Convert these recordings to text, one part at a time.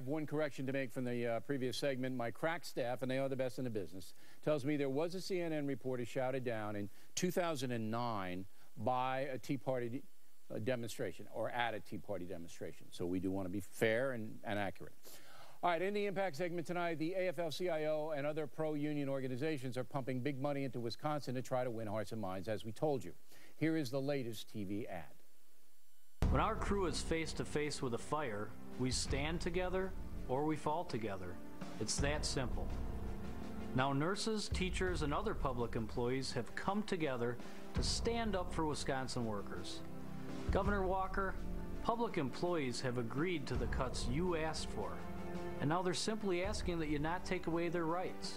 have one correction to make from the previous segment. My crack staff, and they are the best in the business, tells me there was a CNN reporter shouted down in 2009 by a Tea Party demonstration, or at a Tea Party demonstration. So we do want to be fair and accurate. All right, in the Impact segment tonight, the AFL-CIO and other pro-union organizations are pumping big money into Wisconsin to try to win hearts and minds, as we told you. Here is the latest TV ad. When our crew is face to face with a fire, we stand together or we fall together. It's that simple. Now nurses, teachers, and other public employees have come together to stand up for Wisconsin workers. Governor Walker, public employees have agreed to the cuts you asked for, and now they're simply asking that you not take away their rights.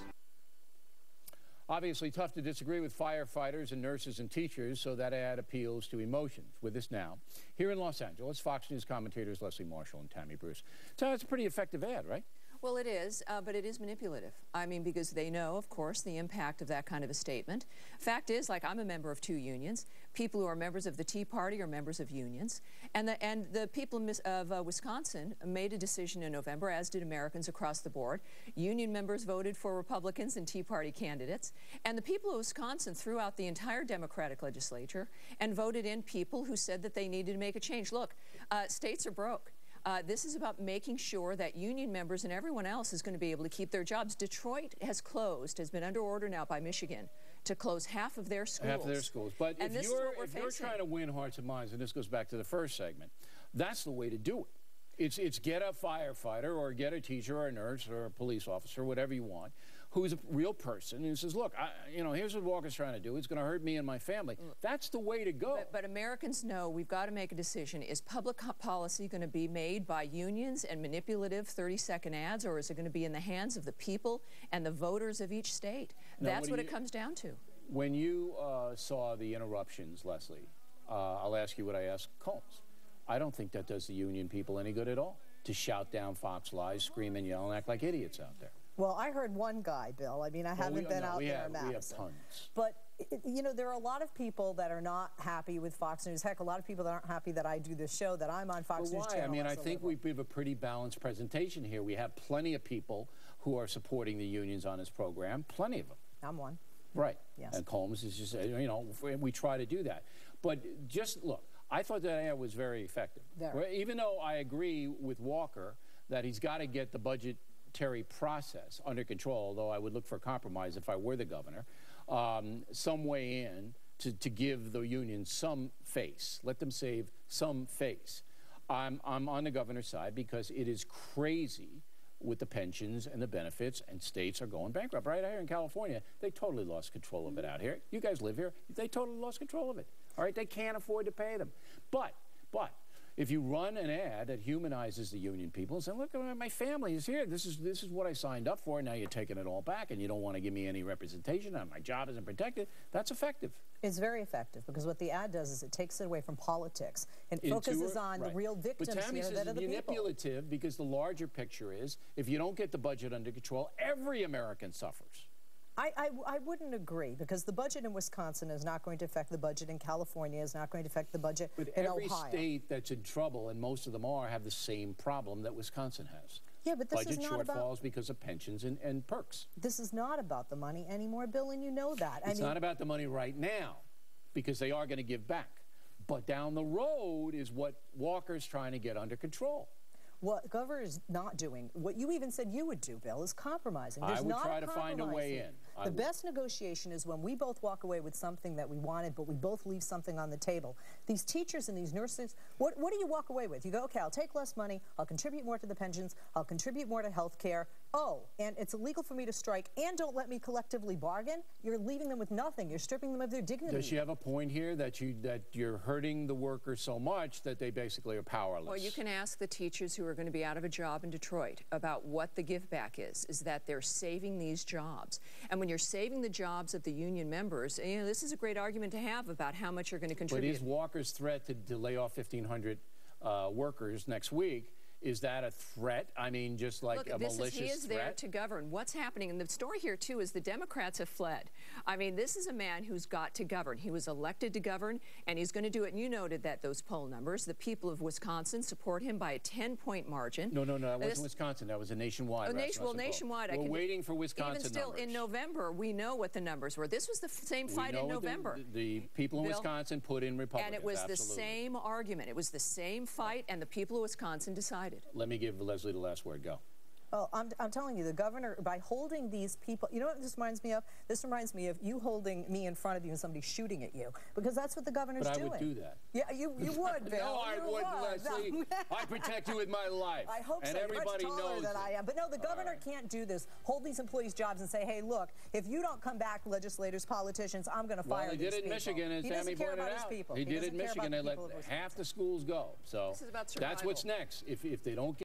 Obviously tough to disagree with firefighters and nurses and teachers, so that ad appeals to emotions. With us now, here in Los Angeles, Fox News commentators Leslie Marshall and Tammy Bruce. So it's a pretty effective ad, right? Well, it is, but it is manipulative. I mean, because they know, of course, the impact of that kind of a statement. Fact is, like, I'm a member of 2 unions. People who are members of the Tea Party are members of unions. And the people of Wisconsin made a decision in November, as did Americans across the board. Union members voted for Republicans and Tea Party candidates. And the people of Wisconsin threw out the entire Democratic legislature and voted in people who said that they needed to make a change. Look, states are broke. This is about making sure that union members and everyone else is going to be able to keep their jobs. Detroit has been under order now by Michigan to close half of their schools. Half of their schools. But if you're trying to win hearts and minds, and this goes back to the first segment, that's the way to do it. It's get a firefighter or get a teacher or a nurse or a police officer, whatever you want, who's a real person and says, look, here's what Walker's trying to do. It's going to hurt me and my family. That's the way to go. But Americans know we've got to make a decision. Is public policy going to be made by unions and manipulative 30-second ads, or is it going to be in the hands of the people and the voters of each state? That's what it comes down to. When you saw the interruptions, Leslie, I'll ask you what I asked Combs. I don't think that does the union people any good at all, to shout down Fox lies, scream and yell and act like idiots out there. Well, I heard one guy, Bill. I mean, I haven't been out there in Madison. We have tons. But, you know, there are a lot of people that are not happy with Fox News. Heck, a lot of people that aren't happy that I do this show, that I'm on Fox News Channel. I mean, I think we have a pretty balanced presentation here. We have plenty of people who are supporting the unions on this program, plenty of them. I'm one. Right. Yes. And Combs is just, we try to do that. But just look, I thought that ad was very effective. Even though I agree with Walker that he's got to get the budgetary process under control, although I would look for a compromise if I were the governor, some way in to give the union some face. Let them save some face. I'm on the governor's side because it is crazy with the pensions and the benefits, and states are going bankrupt. Right here in California, they totally lost control of it out here. You guys live here. They totally lost control of it. All right, they can't afford to pay them. But if you run an ad that humanizes the union people and say, look, my family is here. This is what I signed up for. Now you're taking it all back, and you don't want to give me any representation, and my job isn't protected. That's effective. It's very effective, because what the ad does is it takes it away from politics and focuses on the real victims here that are the people. But Tammy says it's manipulative, because the larger picture is, if you don't get the budget under control, every American suffers. I wouldn't agree, because the budget in Wisconsin is not going to affect the budget in California, is not going to affect the budget in Ohio. But every state that's in trouble, and most of them are, have the same problem that Wisconsin has. Yeah, but this is not budget shortfalls because of pensions and perks. This is not about the money anymore, Bill, and you know that. It's not about the money right now, because they are going to give back. But down the road is what Walker's trying to get under control. What governor is not doing, what you even said you would do, Bill, is compromising. I would try to find a way in. The best negotiation is when we both walk away with something that we wanted, but we both leave something on the table. These teachers and these nurses, what do you walk away with? You go, okay, I'll take less money, I'll contribute more to the pensions, I'll contribute more to health care. Oh, and it's illegal for me to strike, and don't let me collectively bargain. You're leaving them with nothing. You're stripping them of their dignity. Does she have a point here that you're hurting the workers so much that they basically are powerless? Well, you can ask the teachers who are going to be out of a job in Detroit about what the give back is that they're saving these jobs. And when you're saving the jobs of the union members, this is a great argument to have about how much you're going to contribute. But is Walker's threat to lay off 1,500 workers next week, is that a threat? I mean, just like a malicious threat? He is there to govern. What's happening, and the story here, too, is the Democrats have fled. I mean, this is a man who's got to govern. He was elected to govern, and he's going to do it. And you noted that those poll numbers, the people of Wisconsin support him by a 10-point margin. No, that wasn't Wisconsin. That was a nationwide. Nationwide. We're waiting for Wisconsin even still, numbers. In November, we know what the numbers were. This was the same fight in November. The people in Wisconsin put in Republicans. And it was absolutely. the same argument. It was the same fight, and the people of Wisconsin decided. Let me give Leslie the last word. Go. Well, I'm telling you, the governor, by holding these people, you know what this reminds me of? This reminds me of you holding me in front of you and somebody shooting at you, because that's what the governor's doing. But I would do that. Yeah, you would, Bill. No, I wouldn't, Leslie. No. I protect you with my life. I hope and so. Everybody You're much taller knows than I am. But no, the governor can't do this. Hold these employees' jobs and say, hey, look, if you don't come back, legislators, politicians, I'm going to fire these people. Well, he did it in Michigan, as Tammy pointed out. He did it in Michigan. They let half the schools go. So this is about that's what's next. If they don't get